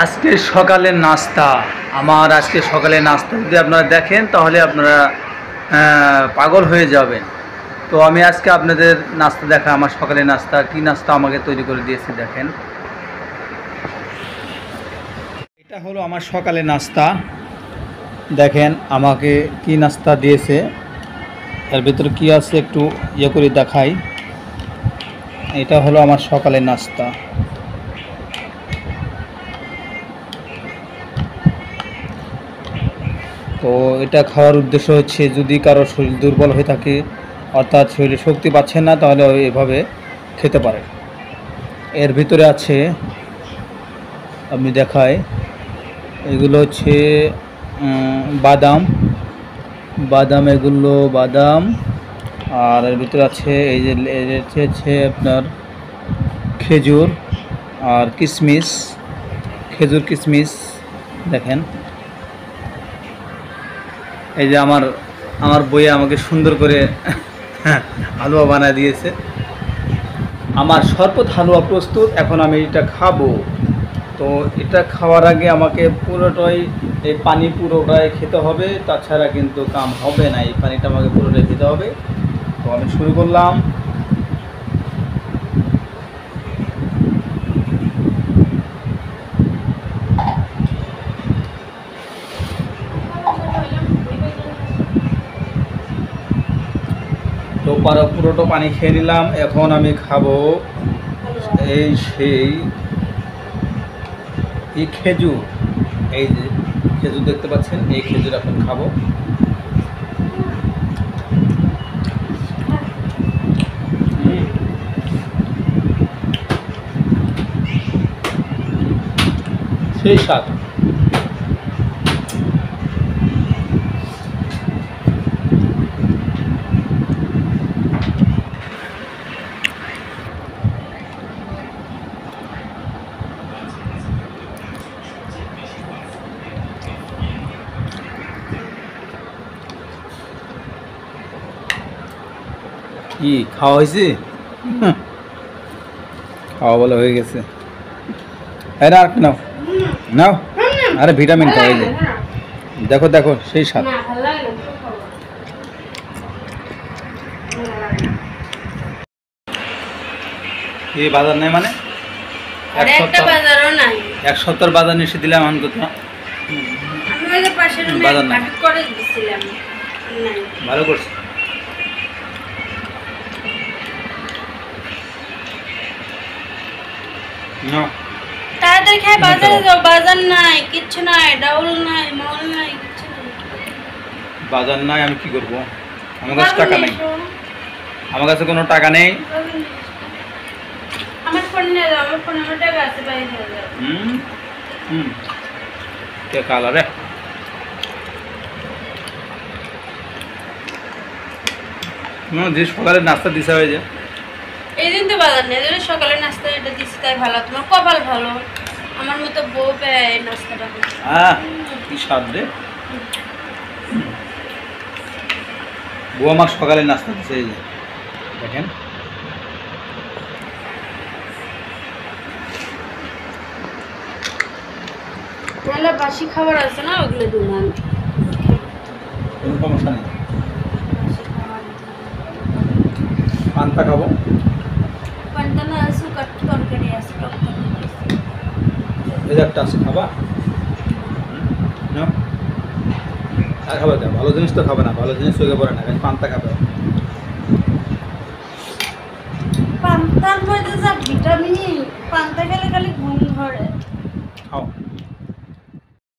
আজকে সকালের নাস্তা আজকে সকালের নাস্তা যদি আপনারা দেখেন তাহলে আপনারা পাগল হয়ে যাবেন। তো আমি আজকে আপনাদের নাস্তা দেখা আমার সকালের নাস্তা কি নাস্তা আমাকে তৈরি করে দিয়েছে দেখেন। এটা হলো আমার সকালের নাস্তা, দেখেন আমাকে কি নাস্তা দিয়েছে, এর ভিতরে কি আছে একটু ইয়ে করে দেখাই। এটা হলো আমার সকালের নাস্তা। তো এটা খাওয়ার উদ্দেশ্য হচ্ছে যদি কারো শরীর দুর্বল হয়ে থাকে অর্থাৎ শরীরে শক্তি পাচ্ছেন না তাহলে এভাবে খেতে পারে। এর ভিতরে আছে আমি দেখাই, এগুলো হচ্ছে বাদাম এগুলো বাদাম, আর এর ভিতরে আছে এই যে হচ্ছে আপনার খেজুর আর কিশমিশ, খেজুর কিশমিশ দেখেন। এই যে আমার বইয়ে আমাকে সুন্দর করে হালুয়া বানিয়ে দিয়েছে। আমার শরবত হালুয়া প্রস্তুত, এখন আমি এটা খাবো। তো এটা খাওয়ার আগে আমাকে পুরোটাই এই পানি পুরোটাই খেতে হবে, তাছাড়া কিন্তু কাম হবে না। এই পানিটা আমাকে পুরোটাই খেতে হবে। তো আমি শুরু করলাম। তো পুরোটা পানি খেয়ে নিলাম, এখন আমি খাবো এই খেজুর। এই যে খেজুর দেখতে পাচ্ছেন, এই খেজুর এখন খাবো। সেই স্বাদ। কি খাওয়া হয়েছে? খাওয়া বলে হয়ে গেছে। আরে আর নাও নাও, আরে ভিটামিন খাওয়া যায়। দেখো দেখো সেই স্বাদ। এই বাজার নেই মানে এক সপ্তাহ বাজার নিয়ে দিলাম অন্তত বাজার নাই। ভালো করছে। তাড়াতাড়ি খাই, বাজারে যাও। বাজার নাই, কিচ্ছু নাই, ডাউল নাই, মাল নাই, কিচ্ছু নাই। বাজার নাই, আমি কি করব? আমার কাছে টাকা নেই, আমার কাছে কোনো টাকা নেই। আমার ফোন নিয়ে যাও, আমার ফোনে আমার টাকা আছে, বাইরে যাও। কে কালা রে? যে সকালে নাস্তা দিতে হয়ে যায়। এই দিন তো বাজার নেই, সকালে নাস্তা এটা দিচ্ছি তাই ভালো। তোমার কপাল ভালো, আমার মতো বউ পেয়ে নাস্তাটা কি স্বাদ রে। বউ আমার সকালে নাস্তা দিচ্ছে, এই যে দেখেন। তাহলে বাসি খাবার আছে না, ওগুলো দিন কোনো সমস্যা নেই। পান্তা খাবো। পান্তা না আছে, তরকারি আছে, একটা আছে, খাবা? আর খাবে না, ভালো জিনিস তো খাবে না, ভালো জিনিস চোখে পড়ে না, পান্তা খাবে। পান্তার মধ্যে যা ভিটামিন, পান্তা খেলে খালি ঘুম ধরে। খাও।